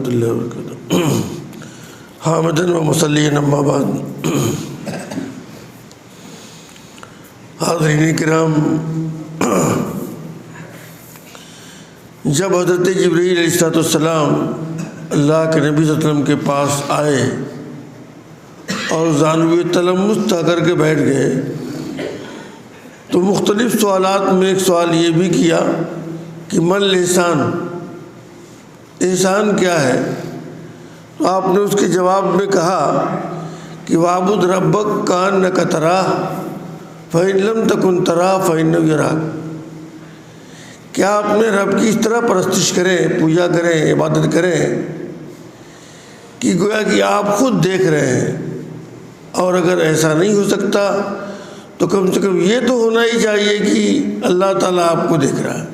اللہ وبرکاتہ حامدن و مصلیًا اما بعد۔ حاضرین کرام، جب حضرت جبرائیل علیہ السلام اللہ کے نبی صلی اللہ علیہ وسلم کے پاس آئے اور زانوی تلمس طے کر کے بیٹھ گئے تو مختلف سوالات میں ایک سوال یہ بھی کیا کہ من الاحسان، احسان کیا ہے؟ تو آپ نے اس کے جواب میں کہا کہ وَاعْبُدْ رَبَّكَ كَأَنَّكَ تَرَاهُ فَإِن لَّمْ تَكُن تَرَاهُ فَإِنَّهُ يَرَاكَ۔ کیا آپ نے رب کی اس طرح پرستش کریں، پوجا کریں، عبادت کریں کہ گویا کہ آپ خود دیکھ رہے ہیں، اور اگر ایسا نہیں ہو سکتا تو کم سے کم یہ تو ہونا ہی چاہیے کہ اللہ تعالیٰ آپ کو دیکھ رہا ہے۔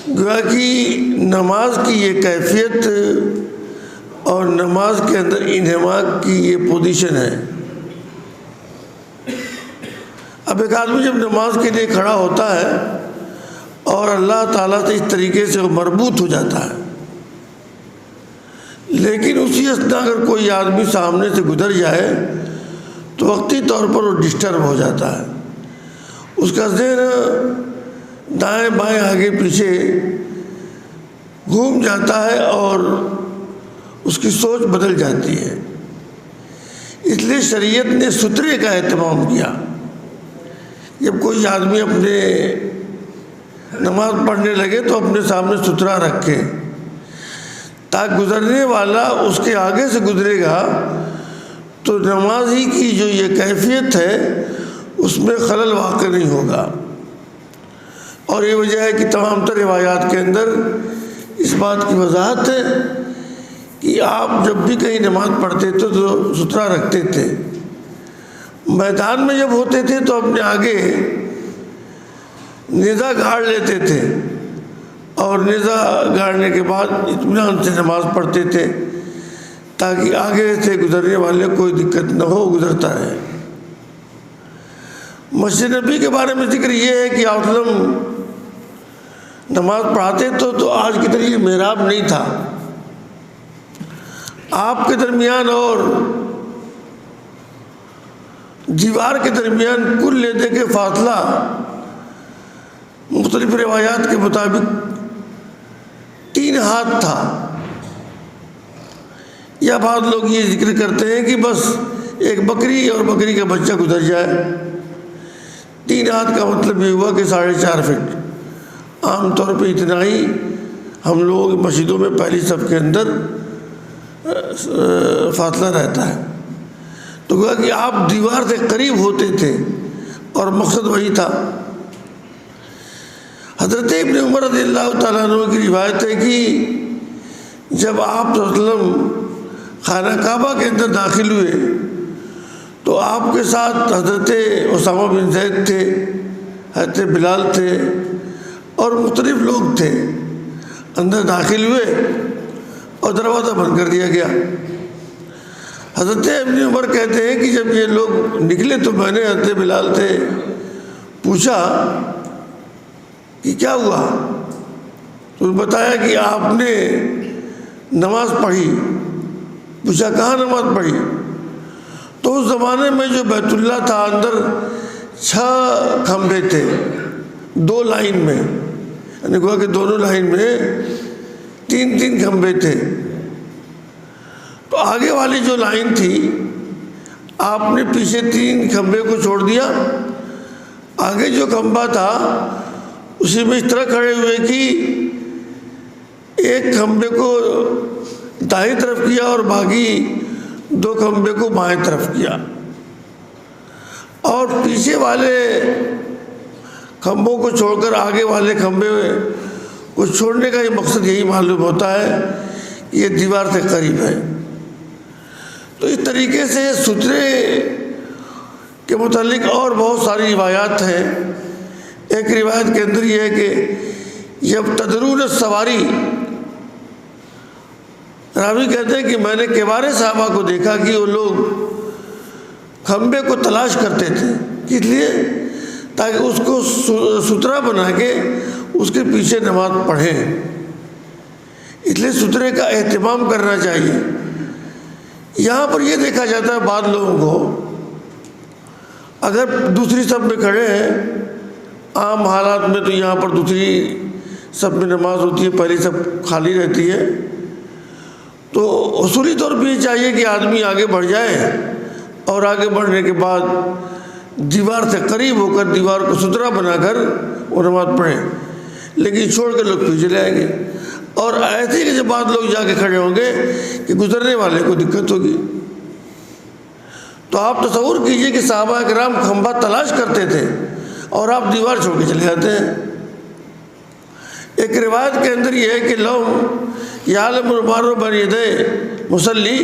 گویا کہ نماز کی یہ کیفیت اور نماز کے اندر انہماک کی یہ پوزیشن ہے۔ اب ایک آدمی جب نماز کے لیے کھڑا ہوتا ہے اور اللہ تعالیٰ سے اس طریقے سے وہ مربوط ہو جاتا ہے، لیکن اسی اثنا اگر کوئی آدمی سامنے سے گزر جائے تو وقتی طور پر وہ ڈسٹرب ہو جاتا ہے، اس کا ذہن دائیں بائیں آگے پیچھے گھوم جاتا ہے اور اس کی سوچ بدل جاتی ہے۔ اس لیے شریعت نے سترے کا اہتمام کیا۔ جب کوئی آدمی اپنے نماز پڑھنے لگے تو اپنے سامنے سترا رکھے تاکہ گزرنے والا اس کے آگے سے گزرے گا تو نمازی کی جو یہ کیفیت ہے اس میں خلل واقع نہیں ہوگا۔ اور یہ وجہ ہے کہ تمام تر روایات کے اندر اس بات کی وضاحت ہے کہ آپ جب بھی کہیں نماز پڑھتے تھے تو سترا رکھتے تھے، میدان میں جب ہوتے تھے تو اپنے آگے نیزہ گاڑ لیتے تھے اور نیزہ گاڑنے کے بعد اطمینان سے نماز پڑھتے تھے تاکہ آگے سے گزرنے والے کوئی دقت نہ ہو، گزرتا رہے۔ مسجد نبی کے بارے میں ذکر یہ ہے کہ آپ نماز پڑھاتے تو آج کی طرح یہ محراب نہیں تھا، آپ کے درمیان اور دیوار کے درمیان کل لیدے کے فاصلہ مختلف روایات کے مطابق 3 ہاتھ تھا، یا بعض لوگ یہ ذکر کرتے ہیں کہ بس ایک بکری اور بکری کا بچہ گزر جائے۔ 3 ہاتھ کا مطلب یہ ہوا کہ 4.5 فٹ۔ عام طور پہ اتنا ہی ہم لوگ مسجدوں میں پہلی صف کے اندر فاصلہ رہتا ہے، تو گویا کہ آپ دیوار سے قریب ہوتے تھے اور مقصد وہی تھا۔ حضرت ابن عمر رضی اللہ تعالیٰ عنہ کی روایت ہے کہ جب آپ صلی اللہ علیہ وسلم خانہ کعبہ کے اندر داخل ہوئے تو آپ کے ساتھ حضرت اسامہ بن زید تھے، حضرت بلال تھے اور مختلف لوگ تھے۔ اندر داخل ہوئے اور دروازہ بند کر دیا گیا۔ حضرت ابن عمر کہتے ہیں کہ جب یہ لوگ نکلے تو میں نے حضرت بلال سے پوچھا کہ کیا ہوا، تو انہوں نے بتایا کہ آپ نے نماز پڑھی۔ پوچھا کہاں نماز پڑھی؟ تو اس زمانے میں جو بیت اللہ تھا اندر 6 کھمبے تھے 2 لائن میں، یعنی کہا کہ دونوں لائن میں 3 کھمبے تھے۔ تو آگے والی جو لائن تھی آپ نے پیچھے 3 کھمبے کو چھوڑ دیا، آگے جو کھمبا تھا اسی میں اس طرح کھڑے ہوئے کہ ایک کھمبے کو دائیں طرف کیا اور باقی 2 کھمبے کو بائیں طرف کیا، اور پیچھے والے کھمبوں کو چھوڑ کر آگے والے کھمبے کو چھوڑنے کا یہ مقصد یہی معلوم ہوتا ہے کہ یہ دیوار سے قریب ہے۔ تو اس طریقے سے سترے کے متعلق اور بہت ساری روایات ہیں۔ ایک روایت کے اندر یہ ہے کہ جب تدرون السواری، راوی کہتے ہیں کہ میں نے کبار صحابہ کو دیکھا کہ وہ لوگ کھمبے کو تلاش کرتے تھے، کس لیے؟ تاکہ اس کو سترا بنا کے اس کے پیچھے نماز پڑھیں۔ اس لیے سترے کا اہتمام کرنا چاہیے۔ یہاں پر یہ دیکھا جاتا ہے بعض لوگوں کو، اگر دوسری صف میں کھڑے ہیں، عام حالات میں تو یہاں پر دوسری صف میں نماز ہوتی ہے، پہلی صف خالی رہتی ہے، تو اصولی طور پہ یہ چاہیے کہ آدمی آگے بڑھ جائے اور آگے بڑھنے کے بعد دیوار سے قریب ہو کر دیوار کو ستھرا بنا کر وہ نماز پڑھیں، لیکن چھوڑ کے لوگ پیچھے چلے آئیں گے، اور ایسے ہی کہ جب بعض لوگ جا کے کھڑے ہوں گے کہ گزرنے والے کو دقت ہوگی۔ تو آپ تصور کیجئے کہ صحابہ کرام کھمبا تلاش کرتے تھے اور آپ دیوار چھوڑ کے چلے جاتے ہیں۔ ایک روایت کے اندر یہ ہے کہ لو یعلم المار بین یدی مصلی،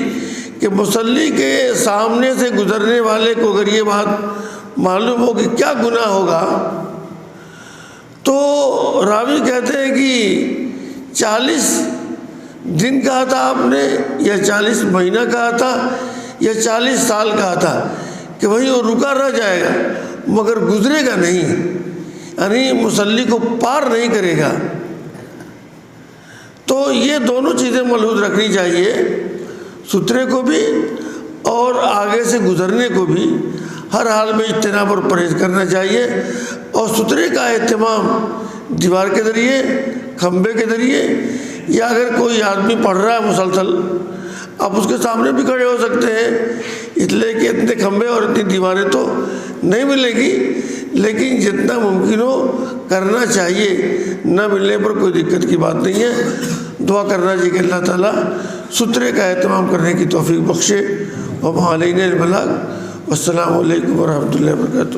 کہ مصلی کے سامنے سے گزرنے والے کو اگر یہ بات معلوم ہو کہ کیا گناہ ہوگا، تو راوی کہتے ہیں کہ 40 دن کہا تھا آپ نے، یا 40 مہینہ کہا تھا، یا 40 سال کہا تھا، کہ وہیں وہ رکا رہ جائے گا مگر گزرے گا نہیں، یعنی مصلی کو پار نہیں کرے گا۔ تو یہ دونوں چیزیں ملحوظ رکھنی چاہیے، سترے کو بھی اور آگے سے گزرنے کو بھی ہر حال میں اجتناب اور پرہیز کرنا چاہیے، اور سترے کا اہتمام دیوار کے ذریعے، کھمبے کے ذریعے، یا اگر کوئی آدمی پڑھ رہا ہے مسلسل، آپ اس کے سامنے بھی کھڑے ہو سکتے ہیں، اس لیے کہ اتنے کھمبے اور اتنی دیواریں تو نہیں ملے گی، لیکن جتنا ممکن ہو کرنا چاہیے، نہ ملنے پر کوئی دقت کی بات نہیں ہے۔ دعا کرنا چاہیے کہ اللہ تعالیٰ سترے کا اہتمام کرنے کی توفیق بخشے۔ وما علینا البلاغ، والسلام علیکم ورحمۃ اللہ وبرکاتہ۔